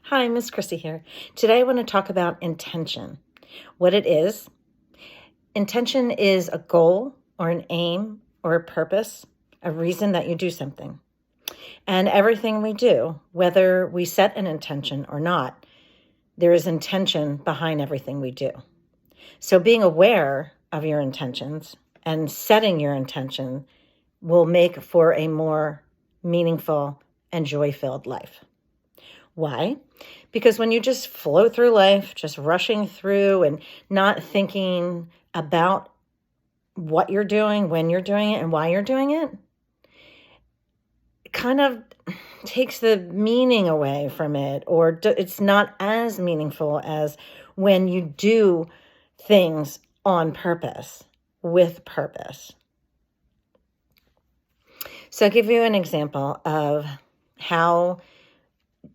Hi, Miss Chrissy here. Today I want to talk about intention. What it is. Intention is a goal or an aim or a purpose, a reason that you do something. And everything we do, whether we set an intention or not, there is intention behind everything we do. So being aware of your intentions and setting your intention will make for a more meaningful and joy-filled life. Why? Because when you just flow through life, just rushing through and not thinking about what you're doing, when you're doing it, and why you're doing it, it kind of takes the meaning away from it, or it's not as meaningful as when you do things on purpose, with purpose. So I'll give you an example of how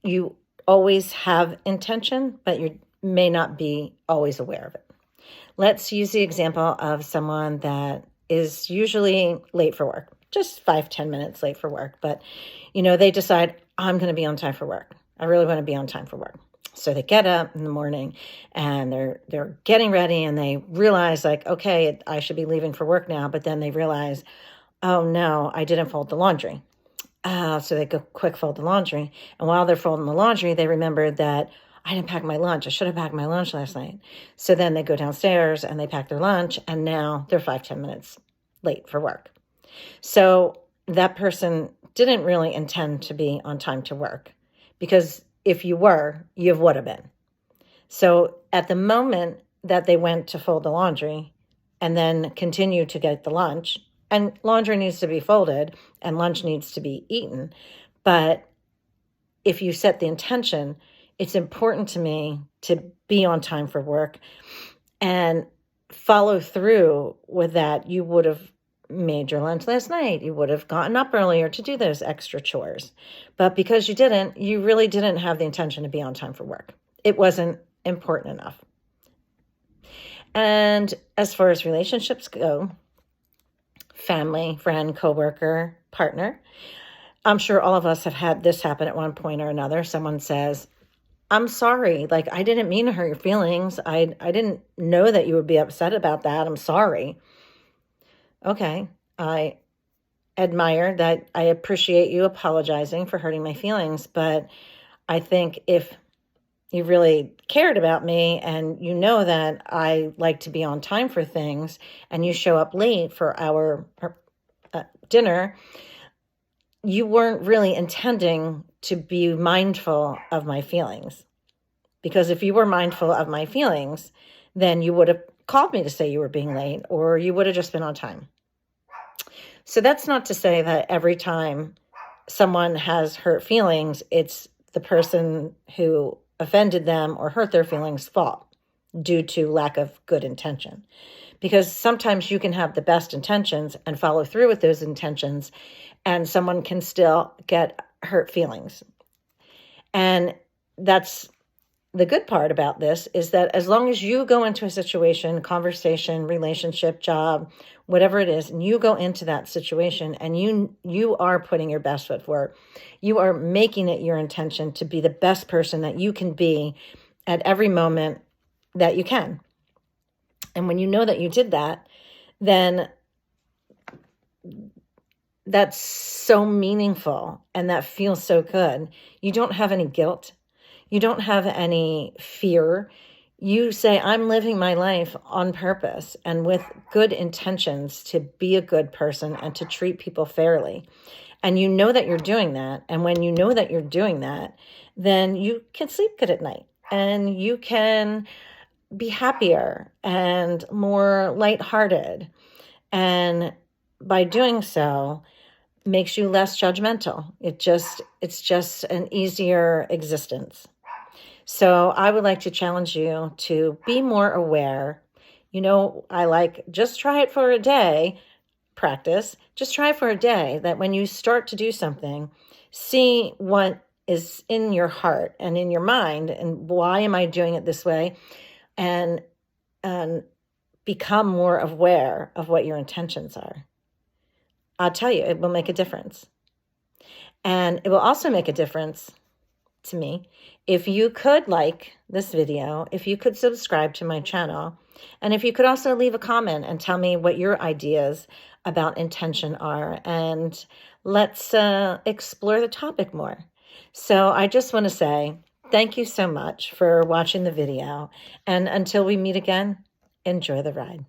you always have intention, but you may not be always aware of it. Let's use the example of someone that is usually late for work, just 5-10 minutes late for work. But, they decide, I'm going to be on time for work. I really want to be on time for work. So they get up in the morning and they're getting ready and they realize okay, I should be leaving for work now. But then they realize, oh no, I didn't fold the laundry. So they go quick fold the laundry. And while they're folding the laundry, they remembered that I didn't pack my lunch. I should have packed my lunch last night. So then they go downstairs and they pack their lunch. And now they're 5-10 minutes late for work. So that person didn't really intend to be on time to work, because if you were, you would have been. So at the moment that they went to fold the laundry and then continue to get the lunch, and laundry needs to be folded and lunch needs to be eaten. But if you set the intention, it's important to me to be on time for work and follow through with that. You would have made your lunch last night. You would have gotten up earlier to do those extra chores. But because you didn't, you really didn't have the intention to be on time for work. It wasn't important enough. And as far as relationships go, family, friend, coworker, partner, I'm sure all of us have had this happen at one point or another. Someone says, I'm sorry, I didn't mean to hurt your feelings. I didn't know that you would be upset about that. I'm sorry. Okay, I admire that. I appreciate you apologizing for hurting my feelings, but I think if you really cared about me and you know that I like to be on time for things and you show up late for our dinner, you weren't really intending to be mindful of my feelings. Because if you were mindful of my feelings, then you would have called me to say you were being late, or you would have just been on time. So that's not to say that every time someone has hurt feelings, it's the person who offended them or hurt their feelings' fault due to lack of good intention. Because sometimes you can have the best intentions and follow through with those intentions, and someone can still get hurt feelings. And that's the good part about this, is that as long as you go into a situation, conversation, relationship, job, whatever it is, and you go into that situation and you are putting your best foot forward, you are making it your intention to be the best person that you can be at every moment that you can. And when you know that you did that, then that's so meaningful and that feels so good. You don't have any guilt. You don't have any fear. You say, I'm living my life on purpose and with good intentions to be a good person and to treat people fairly. And you know that you're doing that. And when you know that you're doing that, then you can sleep good at night and you can be happier and more lighthearted. And by doing so, makes you less judgmental. It's just an easier existence. So I would like to challenge you to be more aware. I like just try it for a day practice. Just try for a day, that when you start to do something, see what is in your heart and in your mind and why am I doing it this way, and become more aware of what your intentions are. I'll tell you, it will make a difference. And it will also make a difference to me if you could like this video, if you could subscribe to my channel, and if you could also leave a comment and tell me what your ideas about intention are, and let's explore the topic more. So I just want to say thank you so much for watching the video, and until we meet again, enjoy the ride.